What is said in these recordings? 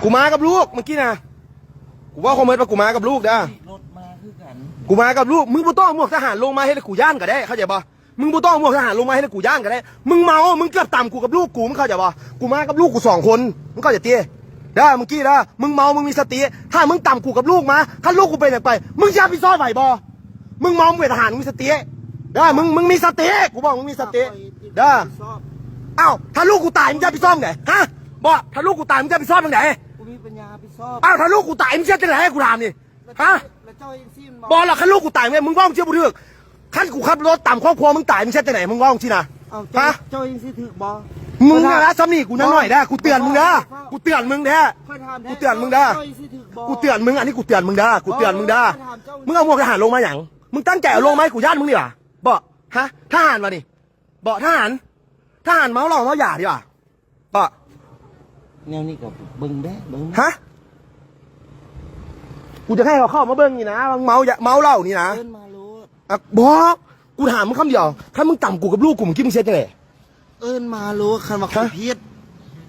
กูมากับลูกเมื่อกี้นะกูว่าคอมเมนต์ว่ากูมากับลูกนะรถมาคือกันกูมากับลูกมึงบ่ต้องหมวกทหารลงมาให้กูย่านก็ได้เข้าใจปะมึงบ่ต้องหมวกทหารลงมาให้กูย่านก็ได้มึงเมามึงเกือบต่ำกูกับลูกกูมึงเข้าใจปะกูมากับลูกกู2 คนมึงเข้าใจเตี้ยได้เมื่อกี้นะมึงเมามึงมีสติถ้ามึงต่ำกูกับลูกมาถ้าลูกกูเป็นอะไรไปมึงจะไปซ้อยไหวบอมึงเมามึงเป็นทหารมึงมีสติได้มึงมีสติกูบอกมึงมีสติได้อ้าวถ้าลูกกูตายมึงจะไปซ่อมไหนฮะบอกถ้าลูกกูตายมึงจะไปซ่อมตรงไหนกูมีปัญญาไปซ่อมอ้าวถ้าลูกกูตายมึงจะไหนให้กูถามนี่ฮะแล้วเจ้าเองซิมบอกหรอกถ้าลูกกูตายมึงว่ามึงเชื่อบุเรื่องขั้นกูขับรถต่ำครอบครัวมึงตายมึงเชื่อที่ไหนมึงว่ามึงที่นะฮะเจ้าเองซิถือบอมึงนะซ้ำนี่กูนั่นหน่อยได้กูเตือนมึงนะกูเตือนมึงแท้กูเตือนมึงได้กูเตือนมึงอันนี้กูเตือนมึงได้กูเตือนมึงได้มึงเอาหมวกทหารลงมาอย่างมึงตั้งใจเอาลงไหมกูย่านมึงดิว่ะบอกฮะทหารวะนี่บอกทหารเมาเหล้าเมาหยาดิว่ะบอกแนวนี้กับเบิ้งได้เบิ้งฮะกูจะให้เขาเข้ามาเบิ้งนี่นะมึงเมาเหล้านี่นะเดินมาลูกบอกกูถามมึงคำเดียวถ้ามึงต่ำกูกับลูกกูมึงคิดมึงเช็ดยังไงมาลูกคันว่าคอยพิษ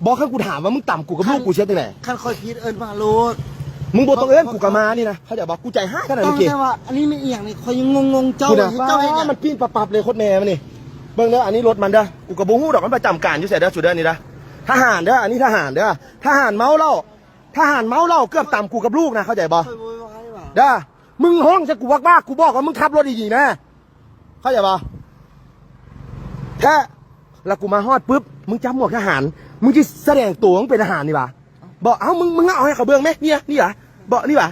บอกให้กูถามว่ามึงต่ำกูกับลูกกูเช็ดยังไงคันคอยพิษมาลูกมึงบอกต้องกูกับมานี่นะเขาจะบอกกูใจห้าขนาดนี้แต่ว่าอันนี้ไม่เอียงนี่คอยยังงงเจ้าเองมันปีนปับเลยโคตรแม่มันนี่เบิ้งเด้ออันนี้รถมันเด้อกูกับบูฮู้ดอกมันประจำการอยู่เสร็จเด้อสุดเด้อนี่นะทหารเด้ออันนี้ทหารเด้อทหารเมาเหล้าเกือบต่ำกูกับลูกนะเข้าใจบ่เด้อมึงห้องจะกูว่ากูบอกว่ามึงขับรถดีๆนะเข้าใจบ่แค่แล้วกูมาฮอดปุ๊บมึงจับหมวกทหารมึงจะแสดงตัวมึงเป็นทหารนี่ป่ะบอกเอ้ามึงเอาให้เขาเบิ้งไหมนี่ป่ะบอกนี่ป่ะ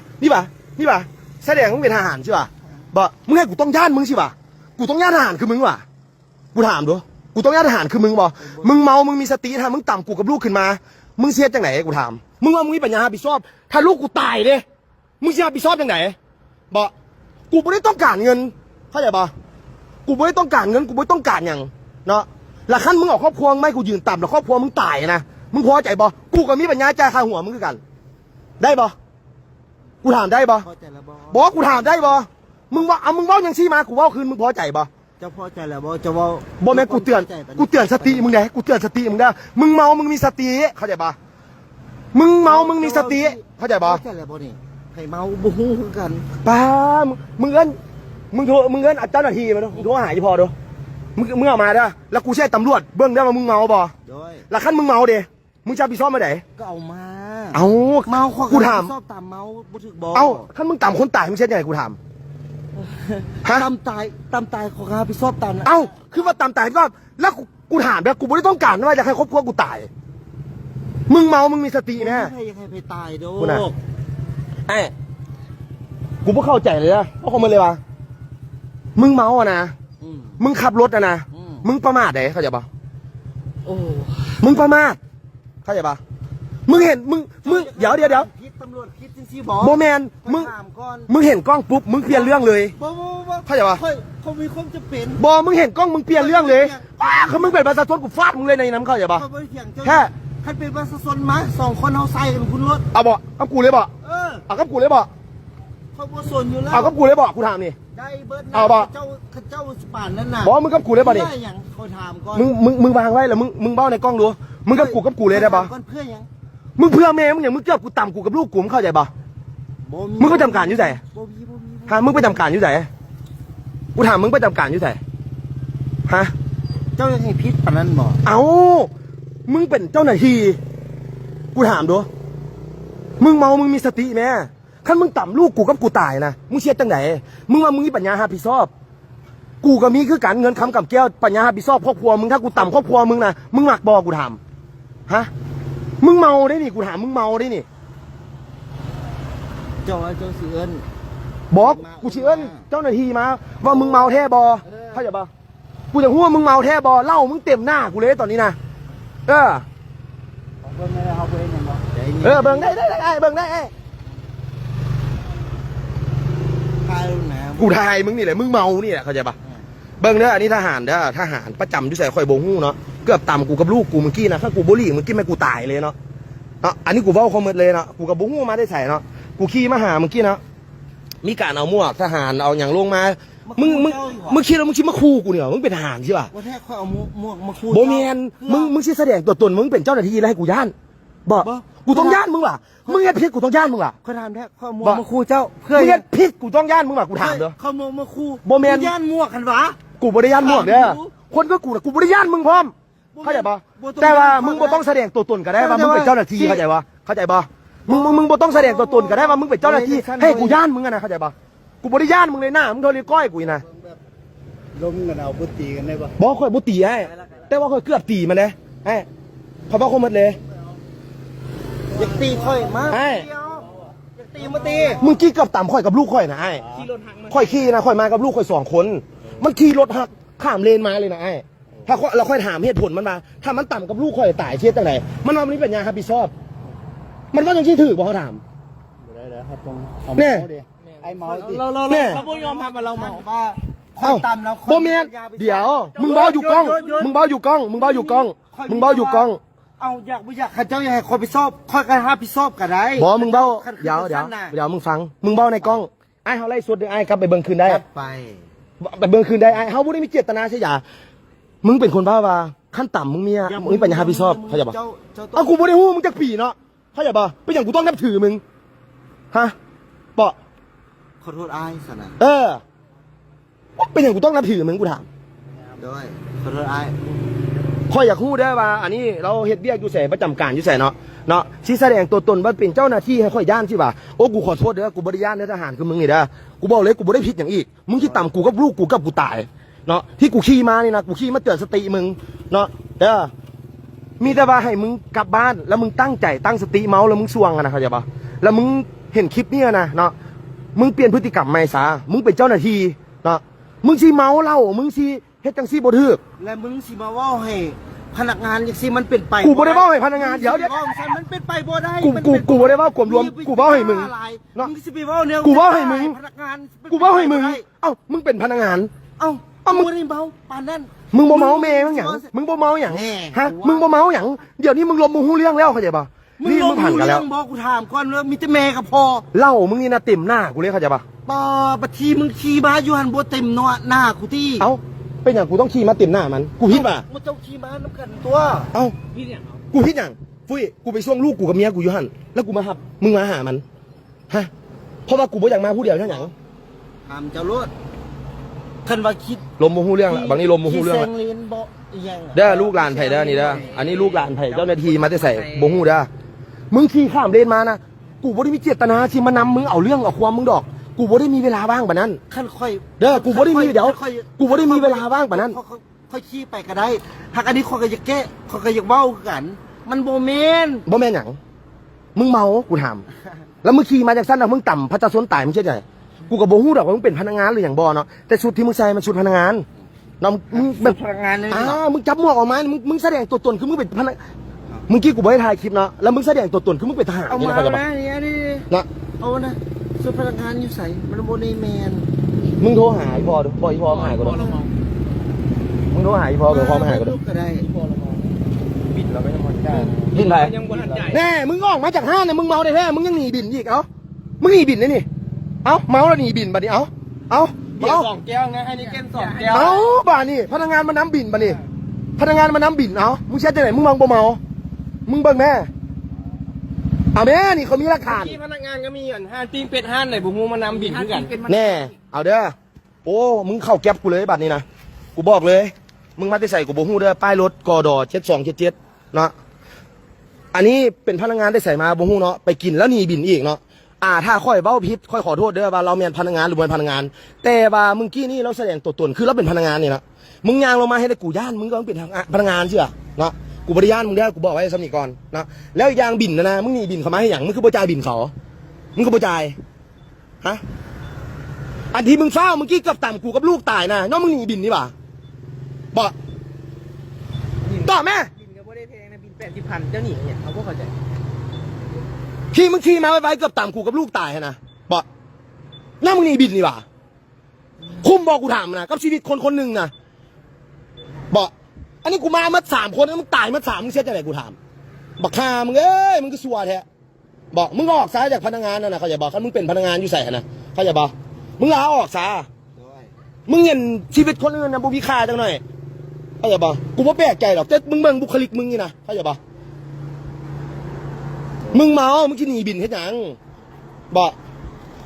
แสดงมึงเป็นทหารใช่ป่ะบอกมึงให้กูต้องย่านมึงใช่ป่ะกูต้องย่านทหารคือมึงว่ะกูถามดูกูต้องย่านทหารคือมึงบอกมึงเมามึงมีสติถ้ามึงต่ำกูกับลูกขึ้นมามึงเสียจังไหนกูถามมึงว่ามึงมีปัญญารับผิดชอบถ้าลูกกูตายเด้มึงเสียรับผิดชอบจังไหนบอกกูไม่ได้ต้องการเงินเข้าใจป่ะกูไม่ได้ต้องการเงินกูไม่ต้องการอย่างเนาะแล้วขั้นมึงออกครอบครัวไม่กูยืนต่ำแล้วครอบครัวมึงตายนะมึงพอใจบ่กูก็มีปัญญาจ่ายค่าหัวมึงคือกันได้บ่กูถามได้บ่บอกกูถามได้บ่มึงว่ามึงเว้ายังชี้มากูเว้าคืนมึงพอใจบ่จะพอใจแล้วจะว่าบ่แม่กูเตือนสติมึงได้กูเตือนสติมึงได้มึงเมามึงมีสติเข้าใจป่ะมึงเมามึงมีสติเข้าใจป่ะเข้าใจแล้วบ่นี่ให้เมาบ่ฮู้คือกันป้ามึงเอิ้นเจ้าหน้าที่มาดูมึงโทรหาอีพอดูมึงเอามาเด้อแล้วกูใช้ตำรวจเบิ่งได้ว่ามึงเมาบ่แล้วคันมึงเมาเด้มึงจะไปซ่อมมาไหนก็เอามาเมากูถามชอบตามเมาบ่ถึกบ่คันมึงต่ำคนตายมึงเช็ดยังไงกูถามตามตายขอครับพี่ชอบตามคือว่าตามตายก็แล้วกูถามแล้วกูไม่ได้ต้องการว่าจะให้ครอบครัวกูตายมึงเมามึงมีสติแน่ใครยังไปตายโดกูไม่เข้าใจเลยนะเพราะคนมันเลยว่ามึงเมาอะนะมึงขับรถอะนะมึงประมาทไหนเข้าใจปะมึงประมาทเข้าใจปะมึงเห็นมึงเดี๋ยวตำรวจคิดจริงๆบอกโมแมนมึงเห็นกล้องปุ๊บมึงเปลี่ยนเรื่องเลยเข้าใจปะเขามีความจะเป็นมึงเห็นกล้องมึงเปลี่ยนเรื่องเลยเขามึงเป็นประชาชนกูฟาดมึงเลยในน้ำเข้าใจปะแค่คันเป็นประชาชนมา2 คนเอาใส่กันคุณรถเอากูเลยบ่กับกูเลยบ่เขาบ่สนอยู่แล้วกับกูเลยบ่กูถามนี่ได้เบิร์ดเจ้าสปานนั่นน่ะมึงกับกูเลยบ่นี่อย่างเขาถามก่อนมึงวางไว้แล้วมึงเบ้าในกล้องดูมึงกับกูเลยได้บ่เพื่อยังมึงเพื่อแม่มึงอย่างมึงเกือบกูต่ำกูกับลูกกูมึงเข้าใจป่ะมึงไปทำการอยู่ไหนฮะมึงไปทำการอยู่ไหนกูถามมึงไปทำการอยู่ไหนฮะเจ้ายังให้พิษปานนั้นบอกมึงเป็นเจ้าหน้าที่กูถามดูมึงเมามึงมีสติไหมขั้นมึงต่ำลูกกูกับกูตายนะมึงเชียร์จังไหนมึงว่ามึงมีปัญญาหาผิดชอบกูก็มีคือการเงินคำกับแก้วปัญญาหาผิดชอบครอบครัวมึงถ้ากูต่ำครอบครัวมึงนะมึงหมักบอกกูถามฮะมึงเมาได้นี่กูถามมึงเมาได้นี่เจ้าเสือนบอกกูเชื่อเจ้าหน้าที่มาว่ามึงเมาแท้บอเข้าใจปะกูจะพูดว่ามึงเมาแท้บอเล่ามึงเต็มหน้ากูเลยตอนนี้นะเบิ่งได้เบิ่งได้กูทายมึงนี่แหละมึงเมานี่แหละเข้าใจปะเบิ่งเด้ออันนี้ทหารเด้อทหารประจำที่ใส่คอยโบหู้เนาะเกือบต่ำกูกับลูกกูเมื่อกี้นะถ้ากูบุหรี่เมื่อกี้ไม่กูตายเลยเนาะอันนี้กูเว้าคอมเมนต์เลยเนาะกูกับโบหู้มาได้ใส่เนาะกูขี่มาหาเมื่อกี้เนาะมีการเอาหมวกทหารเอาอย่างลงมามึงคิดว่ามึงชิมาคู่กูเนี่ยมึงเป็นทหารใช่ป่ะว่าแท้ค่อยเอาหมวกมาคู่โบเมียนมึงชิแสดงตัวตนมึงเป็นเจ้าหน้าที่แล้วให้กูย่านบอก กูต้องย่านมึงล่ะมึงเฮ็ดผิดกูต้องย่านมึงล่ะ เขาถามแท้เขามองมาคู่เจ้าเพื่อ มึงเฮ็ดผิดกูต้องย่านมึงล่ะกูถามเด้อ เขามองมาคู่ บ่แม่น ย่านมั่วกันวะ กูบ่ได้ย่านมึงเด้อคนก็กูน่ะกูบ่ได้ย่านมึงพร้อมเข้าใจปะแต่ว่ามึงบ่ต้องแสดงตัวตนก็ได้ว่ามึงเป็นเจ้าหน้าที่เข้าใจปะเข้าใจปะมึงบ่ต้องแสดงตัวตนก็ได้ว่ามึงเป็นเจ้าหน้าที่ให้กูย่านมึงอะนะเข้าใจปะกูบ่ได้ย่านมึงเลยนะมึงโทรเรียกก้อยกูอีนะ ล้มกันเอาบุตีกันได้ปะ บอกข่อยบ่ตีให้แต่ว่าข่อยเกือบตีมันเลยให้เขาบอกคนหมดเลย อยากตีค่อยมา ให้ อยากตีมาตี มึงขี่เกือบต่ำข่อยกับลูกข่อยนะไอ้ข่อยขี่นะข่อยมากับลูกข่อย2 คนมันขี่รถหักข้ามเลนมาเลยนะไอ้ถ้าเราค่อยถามเหตุผลมันมาถ้ามันต่ำกับลูกข่อยตายเชี่ยจังไหนมันว่ามันนี่เป็นยังครับพี่ชอบมันว่าจังที่ถือบอกเขาถาม ได้แล้วครับตรง เนี่ย ไอ้เมาดิ เนี่ย เขาพูดยอมรับมาเราเมาว่า เอ้าโบเมียนเดี๋ยวมึงเบาอยู่กล้องมึงเบาอยู่กล้องมึงเบาอยู่กล้องมึงเบาอยู่กล้อง เอาอยากไม่อยากข้าเจ้าอยากให้คอยไปสอบคอยกันหาไปสอบกันได้ บอกมึงเบา คัน เดี๋ยว คัน เดี๋ยว สั้นน่ะ เดี๋ยวมึงฟังมึงเบาในกล้องไอ้เขาไล่สดไอ้ครับไปเบิ่งคืนได้ จัดไป ไปเบิ่งคืนได้ไอ้เขาไม่ได้มีเจตนาใช่หรอมึงเป็นคนบ้าว่าขั้นต่ำมึงมีอะมึงเป็นยังไงพี่ชอบเข้าใจปะ เจ้า เอากูไม่ได้หู้มึงจะผีเนาะเข้าใจปะเป็นอย่างกูต้องนับถือมึงฮะปะ ขอโทษอ้ายสนะ เออเป็นอย่างกูต้องนับถือมึงกูถาม ด้วยขอโทษอ้าย ข้อยอยากหู้ได้ว่าอันนี้เราเฮ็ดเบี้ยอยู่แสประจำการอยู่แสเนาะชี้แสดงตัวตนว่าเป็นเจ้าหน้าที่ให้ข้อยย่านใช่ป่ะโอ้กูขอโทษเด้อกูบริย่านเด้อทหารคือมึงนี่เด้อกูบอกเลยกูบ่ได้ผิดอย่างอีกมึงที่ต่ำกูกับลูกกูกับกูตายเนาะที่กูขี่มานี่นะกูขี่มาเตือนสติมึงเนาะเด้อมีแต่ว่าให้มึงกลับบ้านแล้วมึงตั้งใจตั้งสติเมาแล้วมึงสวงอะนะเข้าใจป่ะแล้วมึงเห็นคลิปนี้นะเนาะมึงเปลี่ยนพฤติกรรมใหม่ซะมึงเป็นเจ้าหน้าที่เนาะมึงสิเมาเหล้ามึงสิเฮ็ดจังซี่บ่ถูก และมึงสิมาว่าให้พนักงานอย่างสิมันเป็นไป กูบ่ได้เว้าให้พนักงานเดี๋ยว ว่าใช่มันเป็นไปบ่ได้ กูบ่ได้เว้ากลมรวมกูเว้าให้มึง เนาะมึงสิไปเว้าเนี่ย กูเว้าให้มึง พนักงาน กูเว้าให้มึงเอ้ามึงเป็นพนักงาน เอ้า เอ้ามึง บ่ได้เมาปานนั้น มึงบ่เมาแม่มึงหยังมึงบ่เมาหยัง แน่ ฮะมึงบ่เมาหยังเดี๋ยวนี้มึงลมมึงหู้เรื่องแล้วเข้าใจป่ะนี่มึงผ่านกันแล้ว บอกกูถามก่อนว่ามีแต่แม่กับพ่อ เหล้ามึงนี่นะเต็มหน้ากูเลยเข้าใจป่ะ ต่อบัดทีมึงขี่ม้าอยู่หันบ่เต็มเนาะหน้ากูที่ เอ้าเป็นอย่างกูต้องขี่มาเต็มหน้ามันกูผิดป่ะ มึงเจ้าขี่ม้าน้ำกันตัว เอ้ากูผิดหยังฟุยกูไปช่วงลูกกูกับเมียกูอยู่หั่นแล้วกูมาหับมึงมาหามันฮะเพราะว่ากูบ่อยากมาผู้เดียวเท่าหยัง ถามเจ้ารถคันว่าคิด ลมบ่ฮู้เรื่องละบางนี้ลมบ่ฮู้เรื่อง แซ ละ งเลนบ่อีหยังอะ เด้อลูกหลานไผ่เด้อนี่เด้ออันนี้ลูกหลานไผ่เจ้าหน้าที่มาแต่ใส่บ่ฮู้เด้อมึงขี่ข้ามเลนมานะกูบ่ได้มีเจตนาที่มานำมึงเอาเรื่องเอาความมึงดอก กูบ่ได้มีเวลาว่างปานนั้น คันค่อย เด้อกูบ่ได้มีเดี๋ยว ค่อย กูบ่ได้มีเวลาว่างปานนั้น ค่อยขี่ไปก็ได้หากอันนี้ข้อยก็จะแก้ข้อยก็อยากเว้าคือกัน มันบ่แม่น บ่แม่นหยังมึงเมากูถามแล้วมึงขี่มาจากสั้นน่ะมึงต่ำพระเจ้าสนตายมึงเชื่อใจกูก็บ่ฮู้ดอกว่ามึงเป็นพนักงานหรือหยังบ่เนาะแต่ชุดที่มึงใส่มันชุดพนักงานเนาะมึงแบบ พนักงานเลย มึงจับหมวกออกมามึงแสดงตัวตนคือมึงเป็นพนักมึงกี้กูบ่ได้ถ่ายคลิปเนาะแล้วมึงแสดงตัวตนคือมึงเป็นทหาร เอา นี่ มา นะเข้าใจ แล้ ปะ วนี่ นะ เอานะส่วนพนักงานอยู่ใส่มันบ่ได้แม่น มึงโทรหาอีพ่อดูบ่อีพ่อมาหากูดูมึงโทรหาอีพ่อเดี๋ยวพ่อมาหากูดู ก็ได้ บินเราไม่ต้องมองได้ บินไป ยังบนหันใหญ่ แน่มึงออกมาจากห้างเนี่ยมึงเมาได้แท้มึงยังหนีบินอีกเอ้ามึงหนีบินเลยนี่เอ้าเมาแล้วหนีบินบัดนี้เอ้าเอ้า เบียร์สองแก้วนะให้นี่เก้นสองแก้ว เอ้าบ้านี่พนักงานมาน้ำบินบัดนี้พนักงานมาน้ำบินเอ้ามึงเชื่อใจไหนมึงมองบ่เมามึงเบิ่งแม่เอาแม่นี่เขามีหลักฐาน ที่พนักงานก็มีอ่ะห้านปิ้งเป็ดห้านไหนบุ้งมานำบินด้วยกัน แน่เอาเด้อโอ้มึงเข้าแก๊ปกูเลยบัดนี้นะกูบอกเลยมึงมาได้ใส่กูบ่ฮู้เด้อป้ายรถกด7277เนาะอันนี้เป็นพนักงานได้ใส่มาบ่ฮู้เนาะไปกินแล้วหนีบินอีกเนาะถ้าค่อยเว้าผิดค่อยขอโทษเด้อว่าเราแม่นพนักงานหรือบ่เป็นพนักงาน แต่ว่ามึงกี้นี่เราแสดงตัวตนคือเราเป็นพนักงานนี่นะมึงย่างลงมาให้ได้กูย่านมึงก็ต้องเป็นพนักงานเชื่อเนาะกูบ่ได้ย่านมึงเด้อกูบอกไว้สำนีก่อนนะแล้วอีกอย่างบินนะมึงหนีบินเข้ามาให้หยังมึงคือบ่จ่ายบินเขามึงก็บ่จ่ายฮะอันที่มึงเฝ้ามึงกี้กับต่ำกูกับลูกตายนะน้องมึงหนีบินนี่ป่ะบอกต่อแม่ บินก็ไม่ได้แพงนะบิน80,000เจ้าหนีเนี่ยเขาก็เข้าใจ ขี่มึงขี่มาไว้เกือบต่ำกูกับลูกตายนะบอกน้ามึงหนีบินนี่ป่ะคุ้มบอกกูถามนะกับชีวิตคนคนหนึ่งนะบอกอันนี้กูมามา3 คนแล้วมึงตายมา3มึงเสียใจไหนกูถามบอกข้ามึงเอ้ยมึงก็สัวแท้บอกมึงออกซ้ายจากพนักงานนั่นนะเขาจะบอกถ้ามึงเป็นพนักงานอยู่ใส่นะเขาจะบอกมึงลาออกซะ ด้วย มึงเห็นชีวิตคนอื่นนะบุพิคาจังหน่อยเข้าใจปะกูไม่แปลกใจหรอกแต่มึงเบิ่งบุคลิกมึงนี่นะเข้าใจปะ มึงเมามึงขี่หนีบินเฮ็ดหยังบอก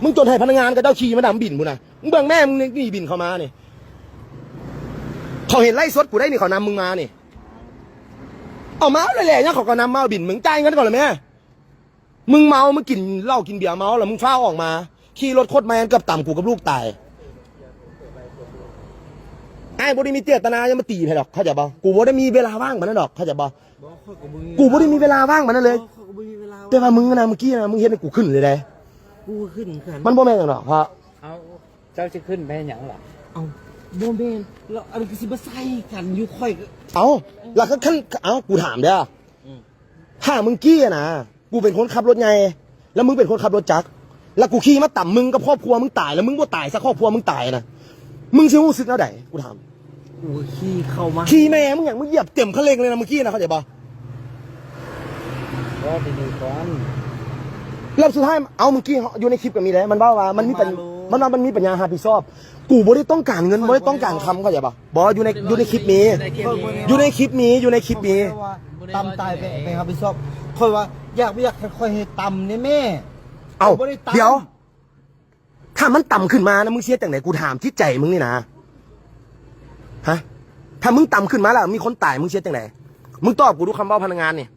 มึงจนให้พนักงานกับเจ้าขี่มาดำบินบุนะมึงเบิ่งแม่มึงหนีบินเข้ามานี่เขาเห็นไล่สดกูได้นี่เขานำมึงมานี่เอาเมาเลยแหละเนี่ยเขาก็นำมาบินมึงจ่ายเงินก่อนเลยแม่มึงเมามึงกินเหล้ากินเบียร์เมาแล้วมึงเฝ้าออกมาขี่รถโคตรแมนเกือบต่ำกูกับลูกตายไอ้บ่ได้มีเจตนาจะมาตีใครดอกเข้าใจบ่กูบ่ได้มีเวลาว่างมันนั่นดอกเข้าใจบ่กูบ่ได้มีเวลาว่างมันนั่นเลยแต่ว่ามึงนะเมื่อกี้นะมึงเห็นให้กูขึ้นเลยได้ กูขึ้นกัน มันบ่แม่นหรอกเพราะ เอาเจ้าจะขึ้นไปหยังล่ะ เอาโบเมนแล้วอันนี้ก็สิมาใส่กันอยู่ค่อยก็ เอาแล้วก็ขั้นเอากูถามเด้อถ้ามึงกี้อะนะกูเป็นคนขับรถไงแล้วมึงเป็นคนขับรถจักรแล้วกูขี่มาต่ำมึงกับครอบครัวมึงตายแล้วมึงบ่ตายสักครอบครัวมึงตายนะมึงสิรู้สึกแล้วใดกูถาม กูขี่เข้ามา ขี่แม่มึงอย่างมึงเหยียบเต็มคันเร่งเลยนะเมื่อกี้นะเข้าใจป่ะ ก็ดีๆก่อน แล้วสุดท้ายเอาเมื่อกี้อยู่ในคลิปก็มีแล้วมันว่ามันมีปัญมันมีปัญญาหาผิดชอบกูบ่ได้ต้องการเงินบ่ได้ต้องการคำเข้าใจป่ะบ่อยู่ในคลิปมีอยู่ในคลิปมี ตำตายไปครับพี่ชอบค่อยว่าอยากไม่อยากค่อยให้ตำเนี่ยแม่ เอ้า บ่ได้ตำ เดี๋ยวถ้ามันต่ำขึ้นมานะมึงเสียจากไหนกูถามที่ใจมึงนี่นะฮะถ้ามึงต่ำขึ้นมาแล้วมีคนตายมึงเสียจากไหนมึงตอบกูดูคำว่าพนักงานนี่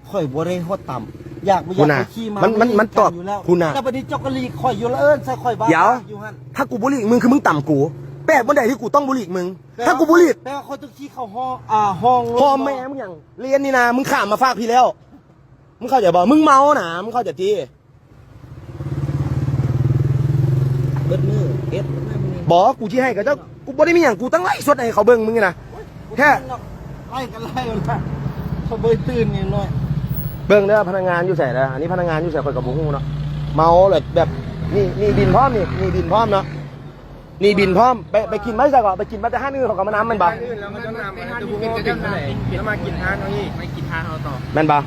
ค่อยบ่ได้โคตรต่ำอยากไม่อยากไปขี่มา มันตอบ อยู่แล้ว คุณน่ะ แต่ประเดี๋ยวเจ้าก็ลีค่อยอยู่แล้วเอิ้นใส่ค่อยบ้า เดี๋ยว อยู่หั่น ถ้ากูบุหรี่มึงคือมึงต่ำกูแปลกวันใดที่กูต้องบุหรี่มึงถ้ากูบุหรี่ แต่ว่าค่อยต้องขี่เข้าห้องห้อง พ่อแม่มึงอย่างเรียนนี่นะมึงข้ามมาฝากพี่แล้วมึงเข้าใจบ่มึงเมานะมึงเข้าใจที เบิดมือเอ็ดแม่มึงนี่ บอกกูชี้ให้กับเจ้ากูบ่ได้มีอย่างกูตั้งไล่สดให้เขาเบิ่งมึงไงนะแค่ ไล่กันนะเขาบ่ได้ตื่นนี่น้อย เบิ่งเด้อพนักงานอยู่ใส่เด้ออันนี้พนักงานอยู่ใส่คอยกับบุ้งเนาะเมาเลยแบบนี่บินพร้อมนี่บินพร้อมเนาะนี่บินพร้อมไปกินไม่ใช่ก่อนไปกินมาแต่ห้านึงเขาก็มาน้ำมันบ่ อื่นแล้วมันจะนำมาจะบุกจะถึงเท่าไหร่แล้วมากินทานเอาอีกไม่กินทานเอาต่อ แม่นบ่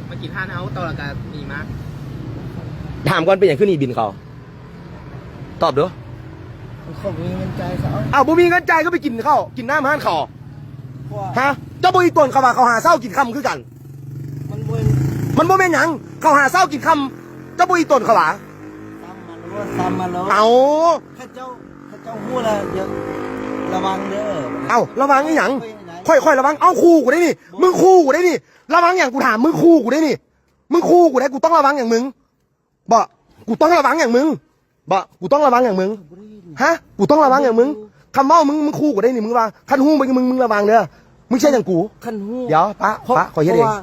มากินทานเอาต่อแล้วก็มีมา ถามก่อนเป็นอย่างขึ้นนี่บินเขาตอบเด้อ เขามีเงินใจเขา อ้าวบ่มีเงินจ่ายก็ไปกินข้าวกินน้ำห้านเขา เพราะว่า ฮะเจ้าบ่อีตนเขาว่าเขาหาเช้ากินค่ำคือกัน มันบ่ มันบ่แม่นหยังเขาหาเช้ากินค่ำเจ้าบ่อีตนเขาว่า ซ้ำมาแล้ว เอา ข้าเจ้าฮู้แล้วอย่าระวังเด้อ เอาระวังอีหยังค่อยระวังเอาคู่กูได้นี่มึงคู่กูได้นี่ระวังอย่างกูถามมึงคู่กูได้นี่มึงคู่กูได้กูต้องระวังอย่างมึงบ่กูต้องระวังอย่างมึงบ่กูต้องระวังอย่างมึงฮะกูต้องระวังอย่างมึงคำเมามึงคู่กูได้นี่มึงว่าคันหูมึงระวังเด้อมึงใช่อย่างกู คันฮู้ เดี๋ยวปะขอเฮ็ดเอง พราะว่า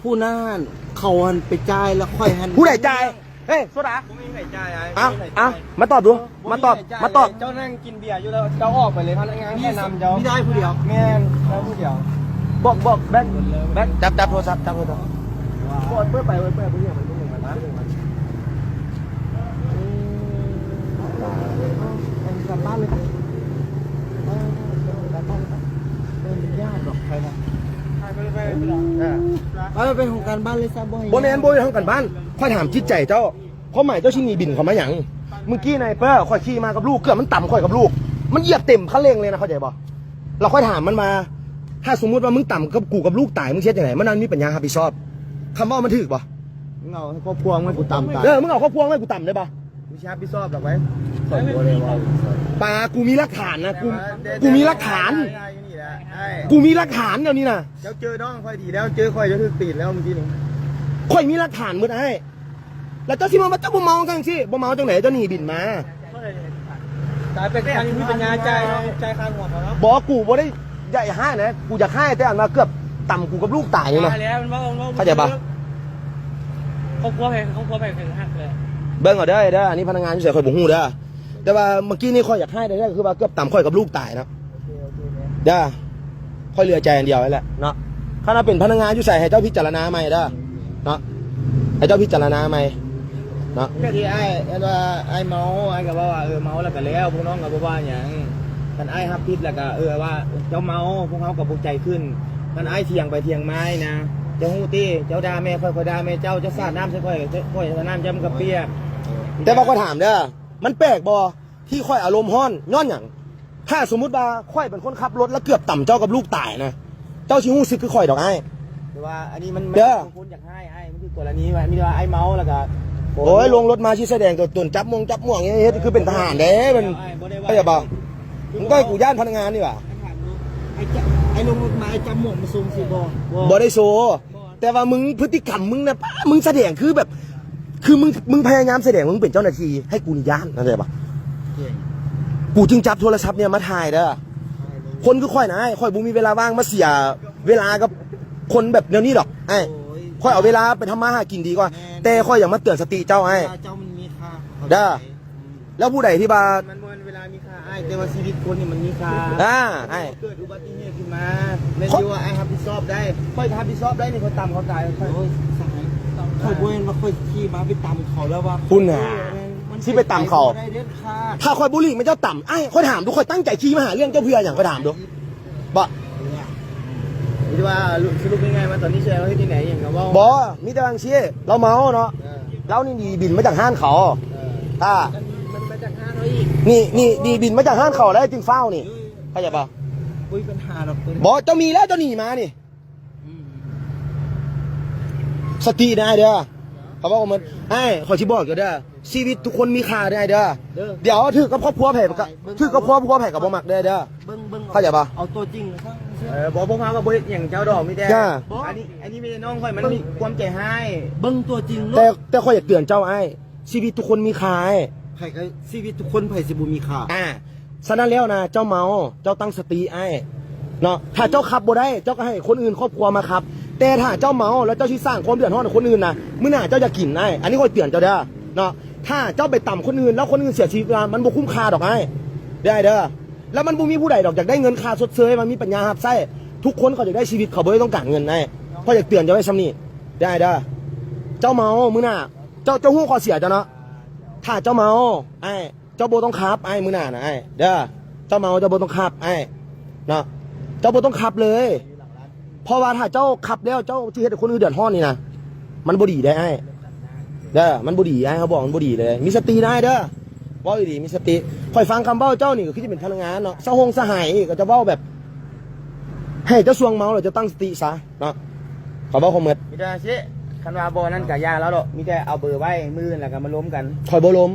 ผู้นั้นเขาหันไปจ่ายแล้วค่อยหัน ผู้ใดจ่ายเฮ้ยโซดา ผมไม่มีใครจ่ายไอ้ เอามาตอบดูมาตอบ เจ้านั่งกินเบียร์อยู่แล้วเจ้าออกไปเลยพนักงานแค่นำเจ้า ไม่ได้ผู้เดียว แม่นแล้วผู้เดียว บอกแบ็คจับโทรศัพท์จับโทรศัพท์เปิดไปเปิดเนี่ยมันหนึ่งมันนะ กลับบ้านเลยครับกลับบ้านเลยครับเป็นญาติหรอกใครนะไปเป็นของการบ้านเลยซะบ่ให้ โบแมนโบยทางกันบ้านค่อยถามจิตใจเจ้าเพราะหมายเจ้าชินีบินเขามาหยังเมื่อกี้นายเปิ้ลค่อยขี่มากับลูกเกือบมันต่ำค่อยกับลูกมันเหยียบเต็มคันเร่งเลยนะเข้าใจบ่เราค่อยถามมันมา ถ้าสมมุติว่ามึงต่ำกับกูกับลูกตายมึงเช็ดยังไงมันนั่นมีปัญญารับผิดชอบคำว่ามันถูกบ่ เงาให้ครอบครัวไม่กูตามตาย มึงเอาครอบครัวให้กูต่ำได้บ่ วิชาพิซซ่าหรอกไว้ ครอบครัวเลยว่า ปากูมีหลักฐานนะกูมีหลักฐาน กูมีหลักฐานเดี๋ยวนี้นะ เจ้าเจอน้องค่อยดีแล้วเจอค่อยจะถึงตีนแล้วเมื่อกี้นี้ ค่อยมีหลักฐานมือให้แล้วเจ้าสิมาเจ้าบ่เมาจังสิบ่เมาจังไหนเจ้าหนีบินมา ตายเป็นการมีปัญญาใจข้างหัวเขาเนาะ บอกกูบ่ได้ใหญ่ห้านะกูอยากให้แต่อันมาเกือบต่ำกูกับลูกตายนี่นะ แล้วมันว่า เข้าใจปะ เขากลัวไปถึงหักเลย เบิ่งเอาเด้ออันนี้พนักงานอยู่เฉยๆค่อยบ่ฮู้เด้อแต่ว่าเมื่อกี้นี่ค่อยอยากให้ได้คือว่าเกือบต่ำค่อยกับลูกตายนะเด้อค่อยเหลือใจอันเดียวนั่นแหละเนาะถ้าเราเป็นพนักงานอยู่ใส่ให้เจ้าพิจารณาใหม่เด้อเนาะให้เจ้าพิจารณาใหม่เนาะ ก็ที่ว่าไอ้เมาไอ้ก็ว่าเมาแล้วก็แล้วพวกน้องก็ว่าอย่างกันไอ้ฮับพิษแล้วก็ว่าเจ้าเมาพวกเขากับพวกใจขึ้นกันไอ้เถียงไปเถียงไม้นะเจ้าฮู้ตี้เจ้าด่าแม่ค่อยด่าแม่เจ้าจะสาดน้ำใส่ค่อยน้ำจำกับเปียก แต่ว่าก็ถามเด้อมันแปลกบ่ที่ค่อยอารมณ์ร้อนย้อนหยังถ้าสมมุติว่าค่อยเป็นคนขับรถแล้วเกือบต่ำเจ้ากับลูกตายนะเจ้าชิฮู้สึกคือค่อยดอกไอ้ แต่ว่าอันนี้มัน เด้อ คุณอยากให้ไอ้มันคือกรณีว่ามีว่าไอ้เมาแล้วก็ โอ้ยลงรถมาชี้แสดงตัวตนจับม่วงอย่างเงี้ยคือเป็นทหารเด้มันไม่ใช่ป่ะมึงก็ให้กูย่านพนักงานนี่ป่ะ ไอ้ลงรถมาไอ้จำหมวกมาซูมสิบ่ บ่ได้โซแต่ว่ามึงพฤติกรรมมึงนะป้ามึงแสดงคือแบบ คือมึงพยายามแสดงมึงเป็นเจ้าหน้าที่ให้กูนี่ย่านเข้าใจป่ะกูจึงจับโทรศัพท์เนี่ยมาถ่ายเด้อคนก็ค่อยนะค่อยบุมีเวลาว่างมาเสียเวลากับคนแบบเดี๋ยวนี้หรอกไอ้ค่อยเอาเวลาไปทำมาหากินดีกว่า แต่ค่อยอย่ามาเตือนสติเจ้าไอ้ เจ้ามันมีค่า เด้อแล้วผู้ใดที่บา มันเวลามีค่าไอ้แต่ว่าชีวิตคนนี่มันมีค่า ไอ้ เกิดอุบัติเหตุขึ้นมาไม่ใช่ว่าไอ้รับผิดชอบได้ค่อยรับผิดชอบได้นี่เขาตามเขาตายค่อย โอ้ยสายค่อยบ่เห็นว่าค่อยขี่มาไปตำเขาแล้วว่า คุณน่ะที่ไปต่ำเขา ได้เด็ดขาด ถ้าค่อยบุหรี่มันเจ้าต่ำไอ้ค่อยถามดูค่อยตั้งใจขี้มาหาเรื่องเจ้าเพื่ออย่างค่อยถามดูบ่ ที่ว่าสรุปยังไงมาตอนนี้แชร์ว่าที่ไหนอย่างกับว่า บ่มีแต่บางชี้เราเมาเนาะเรานี่ดีบินมาจากห้านเขามันมาจากห้างเราอีก นี่ดีบินมาจากห้านเขาแล้วจึงเฝ้านี่เข้าใจป่ะ ปุ้ยปัญหาดอกตัว บ่เจ้ามีแล้วเจ้าหนีมานี่สติได้เด้อเขาบอกว่ามันไอ้ขอชี้บอกเด้อชีวิตทุกคนมีค่าได้เด้อเดี๋ยวถือกับครอบครัวแผ่กับถือกับครอบครัวแผ่กับบ่มักเด้อเด้อ เบิ้ง เข้าใจป่ะ เอาตัวจริงครับ บอกพวกเขาก็บริอย่างเจ้าดอกไม่ได้ จ้า อันนี้ไม่ได้น้องค่อยมันมีความใจให้ เบิ้งตัวจริง แต่ค่อยอยากเตือนเจ้าไอ้ชีวิตทุกคนมีค่าไอ้ ไผ่ก็ชีวิตทุกคนไผ่สิบุมีค่า ฉะนั้นแล้วนะเจ้าเมาเจ้าตั้งสติไอ้เนาะถ้าเจ้าขับบ่ได้เจ้าก็ให้คนอื่นครอบครัวมาขับ แต่ถ้าเจ้าเมาแล้วเจ้าชี้สร้างความเดือดร้อนให้คนอื่นนะมื้อหน้าเจ้าจะกินไอ้อันนี้ค่อยเตือนเจ้าเด้อเนาะถ้าเจ้าไปต่ำคนอื่นแล้วคนอื่นเสียชีวิตมันบ่คุ้มค่าดอกไอ้ได้เด้อแล้วมันบ่มีผู้ใดดอกอยากได้เงินค่าชดเชยมันมีปัญญาหับไส้ทุกคนเขาอยากได้ชีวิตเขาบ่ได้ต้องการเงินไอ้เพราะอยากเตือนเจ้าไว้ซ้ำนี่ได้เด้อเจ้าเมามื้อหน้าเจ้าฮู้ข้อเสียเจ้าเนาะถ้าเจ้าเมาไอ้เจ้าบ่ต้องขับไอ้มื้อหน้านะไอ้เด้อเจ้าเมาเจ้าบ่ต้องขับไอ้เนาะเจ้าบ่ต้องขับเลยเพราะว่าถ้าเจ้าขับแล้วเจ้าที่เฮ็ดให้คนอื่นเดือดร้อนนี่นะมันบ่ดีได้ไอ้เด้อมันบ่ดีไอ้เขาบอกมันบ่ดีเลยมีสติได้เด้อเว้าดีมีสติค่อยฟังคำเว้าเจ้านี่ก็คือจะเป็นพนักงานเนาะสะหงสหายก็จะเว้าแบบให้เจ้าสวงเมาแล้วจะตั้งสติซะเนาะขอเว้าคอมเมนต์ มีแต่เช่คันว่าบอนั่นกับยาแล้วหรอกมีแต่เอาเบอร์ไว้มือแล้วก็มาล้มกัน ข่อยบ่ลม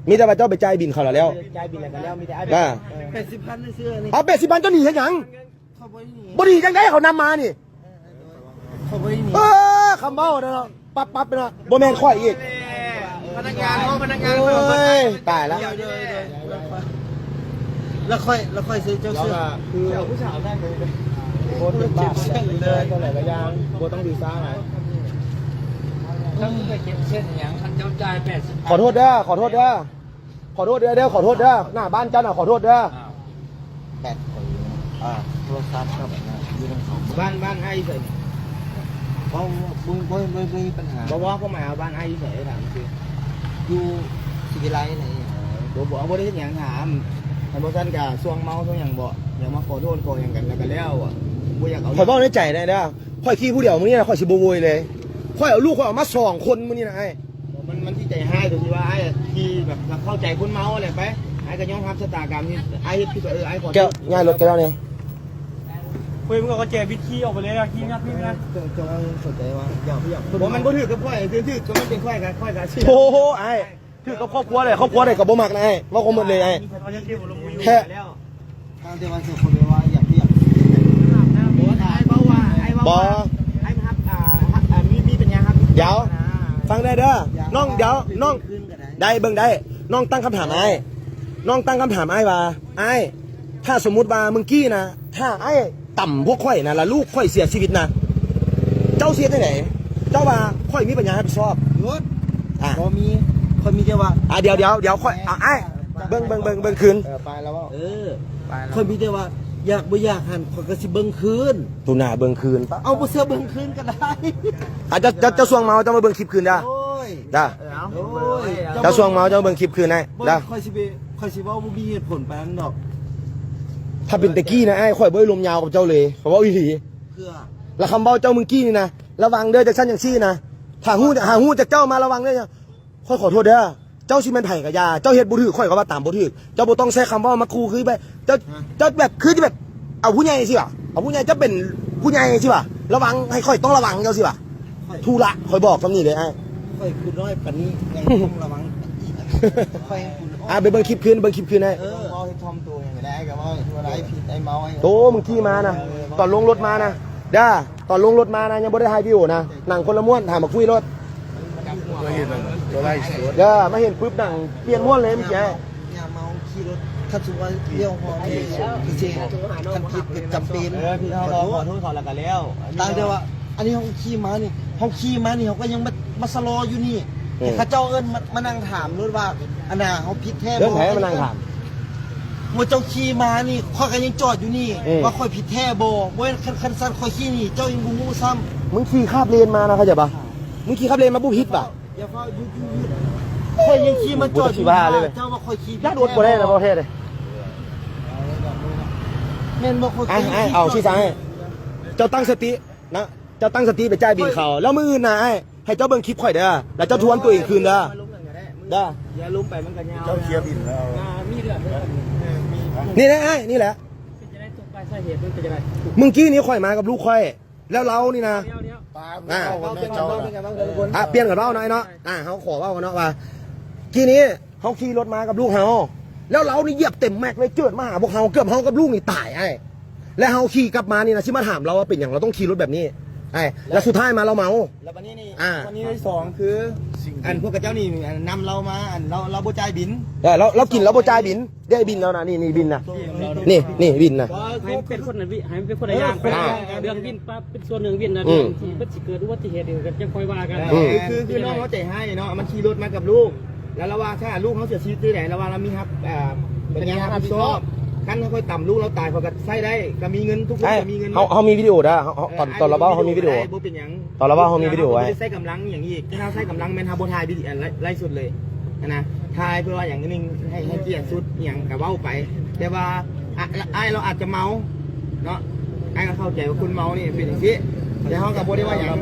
มีแต่ว่าเจ้าไปจ่ายบินเขาแล้ว ใจบินอะไรกันแล้วมีแต่ 80,000ในเสื้อนี่ เอา80,000เจ้าหนีเฮ็ดหยัง เขาบ่ได้หนี บ่ดีจังได๋เขานำมานี่ เขาบ่ได้หนี คำเบ้าเนาะปั๊บไปเนาะบ่แม่นข่อยอีก พนักงานพนักงาน โอ้ยตายแล้ว แล้วค่อยซื้อเจ้า เรา เสื้อ คือผู้สาวได้เลยโคตรเป็นบ้าเลยเท่าไหร่ก็ยังโคตรต้องดีซ่าไหม ถ้ามึงไปเก็บเส้นอย่างคันเจ้าจ่าย80 ขอโทษเด้อขอโทษเด้อขอโทษเด้อขอโทษเด้อหน้าบ้านเจ้าน่ะขอโทษเด้อ โทรศัพท์ครับอยู่ในของ บ้านไอ้เสร็จ เพราะบ่มีปัญหา บอกว่าเขาหมายเอาบ้านไอ้เสร็จถามคือ อยู่สิวิไลไหน บอกว่าได้อย่างถามแต่บอสันกับช่วงเมาช่วงอย่างบ่อย่ามาขอโทษขออย่างกันแล้วก็แล้วอ่ะบ่อยากเอา ข่อยเว้าในใจได้เด้อข่อยขี้ผู้เดียวมื้อนี้นะข่อยสิบ่โวยเลยข่อยเอาลูกข่อยเอามา2คนมื้อนี้นะไอ้ มันที่ใจให้ตรงที่ว่าไอ้ที่แบบเข้าใจคนเมาอะไรไปไอ้ก็ยอมรับชะตากรรมที่ไอ้ที่ไอ้ขอ แก้วง่ายรถแก้วนี่ คุยมึงก็เจ็บวิธีออกไปเลยอะขี้งัดพี่นะ จะสนใจว่าอยาก บอกมันบ่ถือกับค่อยถือก็มันเป็นค่อยกันเชื่อ โอ้โหไอ้ถือกับครอบครัวเลยครอบครัวได้ก็บ่มักนะไอ้ว่าคงหมดเลยไอ้ เขาจะเก็บลงมือ แค่ แล้ว ทางเทวันสุขคนว่าอยาก บอกว่าไอ้เพราะว่าไอ้ว่าไอ้ครับมีปัญญาครับ เดี๋ยวฟังได้เด้อน้องเดี๋ยวน้อง ขึ้นก็ได้ ได้เบิ่งได้น้องตั้งคำถามไอ้น้องตั้งคำถามไอ้ว่าไอ้ถ้าสมมุติว่ามึงกี้นะถ้าไอ้ต่ำพวกข่อยนะแล้วลูกข่อยเสียชีวิตนะเจ้าเสียได้ไหนเจ้าว่าข่อยมีปัญญารับผิดชอบ รถ อ่ะ พอมีคนมีแต่ว่า เดี๋ยวข่อยไอ้เบิ่งคืน ไปแล้วว่า คนมีแต่ว่าอยากบ่อยากหันคนก็สิเบิ่งคืน ตูหน้าเบิ่งคืนปะ เอาบ่เสื้อเบิ่งคืนก็ได้ จะสวงเมาจะมาเบิ่งคลิปคืนได้ โอ้ย ได้ โอ้ย จะสวงเมาจะมาเบิ่งคลิปคืนได้ บ่ ได้ ค่อยสิเว้าบ่มีเหตุผลปานนั้นดอก ถ้าเป็นตะกี้นะไอ้ข่อยบ่ได้ลมยาวกับเจ้าเลยเพราะว่าอีหลี เพื่อ แล้วคำเบ้าเจ้ามึงกี้นี่นะระวังเด้อจากชั้นอย่างซี่นะถ้าหู้จากเจ้ามาระวังเด้อค่อยขอโทษเด้อเจ้าชิแม่นไผ่กับยาเจ้าเฮ็ดบ่ถูกค่อยก็ว่าตามบ่ถูกเจ้าบ่ต้องใช้คำว่ามาคูคือไปเจ้าแบบคือที่แบบเอาผู้ใหญ่สิอ่ะเอาผู้ใหญ่จะเป็น ผู้ใหญ่สิป่ะระวังให้ค่อยต้องระวังเจ้าสิป่ะทูละค่อยบอกคำนี้เลยไอ้ ค่อยคุณน้อยปานนี้ยังต้องระวังค่อยคุณ ไปเบิ่งคลิปคืนไอ้ เมาให้ทอมตัวอย่างไรกับว่าตัวไรผิดไอ้เมาไอ้ โตมึงขี่มานะตอนลงรถมานะด้าตอนลงรถมานะยังบ่ได้ถ่ายวิวนะนั่งคนละม้วนถ่ายมาคุยรถเด้อมาเห็นปุ๊บนั่งเปลี่ยนม้วนเลยเมื่อกี้ อย่าเมาขี่รถคันสุว่าเลี้ยวพอคือจริงคันผิดเป็นจำเป็น พี่เขาขอโทษเขาแล้วกันแล้ว ต่างแต่ว่า อันนี้ห้องขี่ม้านี่ห้องขี่ม้านี่เขาก็ยังมาสลออยู่นี่ข้าเจ้าเอิญมานั่งถามรถว่าอันน่ะเขาผิดแท้ เดินแผลมานั่งถาม ว่าเจ้าขี่ม้านี่ข้อยก็ยังจอดอยู่นี่ว่าข้อยผิดแท้บ่ว่าคันสั้นข้อยขี่นี่เจ้ายังบ่ฮู้ซ้ำ มึงขี่คาบเลนมานะเข้าใจปะมึงขี่คาบเลนมาปุ๊บฮิตป่ะ อย่าเฝ้าหยุดข้อยยังขี่มาจอดอยู่ บ้าเลย เจ้าว่าข้อยขี่ ยัดอดบ่ได้นะประเทศเลย แม่นบ่ข้อย เอาชี้ซ้ายเจ้าตั้งสตินะเจ้าตั้งสติไปจ่ายบินเขาแล้วมืออื่นนะให้เจ้าเบิ่งคลิปข่อยเด้อแล้วเจ้าทวนตัวเองคืนเด้อเด้อ อย่าลุ้มไปมันกันยาว เจ้าเคลียร์บินแล้ว มีเรื่องเด้อ นี่นะนี่แหละ จะได้ตกไปสาเหตุมันจะได้ มึงกี้นี้ข่อยมากับลูกข่อยแล้วเรานี่นะ เดี๋ยว เปลี่ยนกับเราหน่อยเนาะเขาขอว่ากันเนาะว่ากี้นี้เขาขี่รถมากับลูกเขาแล้วเรานี่เหยียบเต็มแม็กเลยเจิดมาหาพวกเขาเกือบเขากับลูกนี่ตายแล้วเขาขี่กลับมานี่นะที่มาถามเราว่าเป็นอย่างเราต้องขี่รถแบบนี้แล้วสุดท้ายมาเราเมา แล้ววันนี้นี่วันนี้ที่สองคืออันพวกกับเจ้านี่นำเรามาอันเราโบจ่ายบิน เรากินแล้วโบจ่ายบินได้บินแล้วนะนี่บินนะนี่บินนะ ให้เป็นคนนั้นให้เป็นคนใดอย่างเรื่องวินปั๊บเป็นส่วนหนึ่งวินนะเรื่องที่มันสิเกิดอุบัติเหตุกันจะค่อยว่ากัน คือน้องเขาใจให้เนาะมันขี่รถมากับลูกแล้วเราว่าถ้าลูกเขาเสียชีวิตที่ไหนเราว่าเรามีครับเป็นงานรับผิดชอบขั้นค่อยต่ำลูกเราตายพอกันใส่ได้ก็มีเงินทุกคนก็มีเงิน เขามีวิดีโอนะตอนเราเบ้าเขามีวิดีโอตอนเราเบ้าเขามีวิดีโอไว้ ใส่กำลังอย่างนี้ถ้าใส่กำลังแมนฮาโบทายบิไล่สุดเลยนะทายเพื่อว่าอย่างนึงให้เกียรติสุดอย่างกับเบ้าไป แต่ว่าไอ้เราอาจจะเมาเนาะไอ้ก็เข้าใจว่าคุณเมานี่เป็นอย่างนี้แต่เขากับโบได้ว่าอย่างเรา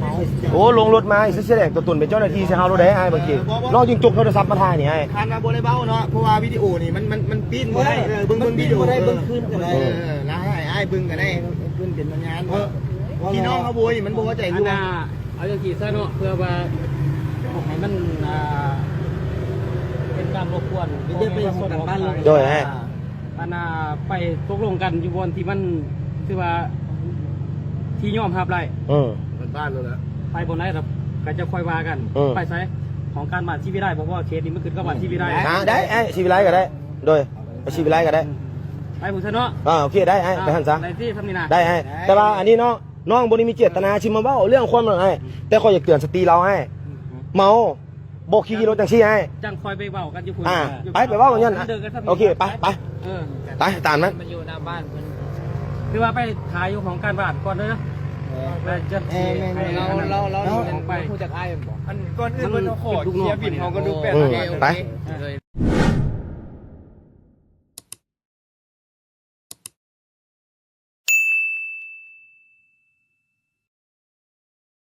เมา โอ้ลงรถมาอีกเสียแดงตัวตุ่นเป็นเจ้าหน้าที่ใช่เขารถได้บางทีนอกยิงจุกโทรศัพท์มาถ่ายนี่คันมาโบได้เบ้าเนาะเพราะว่าวิดีโอนี่มันปิ้นบ่ได้เบิ่งวิดีโอได้เบิ่งขึ้นกันได้แล้วให้ไอ้เบิ่งกันได้ขึ้นเป็นสัญญาณพี่น้องเขาโบยมันโบว่าใจ อัน รู้ น่ะเอาอย่างที่ซะเนาะเพื่อว่าให้มันเป็นการรบกวนโดยอันน่ะไปตกลงกันอยู่บนที่มันคือว่าที่ยอมรับไรบ้านแล้วนะ ไปบนไหนครับก็จะค่อยว่ากันไปใช้ของการบัตรชีวิตได้เพราะว่าเคสนี้มันคือกับบัตรชีวิตได้ได้ชีวิตไรก็ได้โดยชีวิตไรก็ได้ ไปผมซะเนาะโอเคได้ไปหันซะ ในที่ทำนี่นะได้แต่ว่าอันนี้น้องบริมีเจตนาชิมมาว่าเรื่องความอะไรแต่คอยอยากเตือนสติเราให้เมาโบกขี่รถจังซี่ให้ จังคอยไปเว้ากันอยู่คุณไปเว้ากันยันโอเคไปตามนั้น มันอยู่หน้าบ้านคือว่าไปถ่ายอยู่ของการบัตรก่อนเลยนะจะเราไป พูดจากไอ้บอกอันก่อนอื่นมันขอเคลียร์บินเขาก็ดูแปลก ไป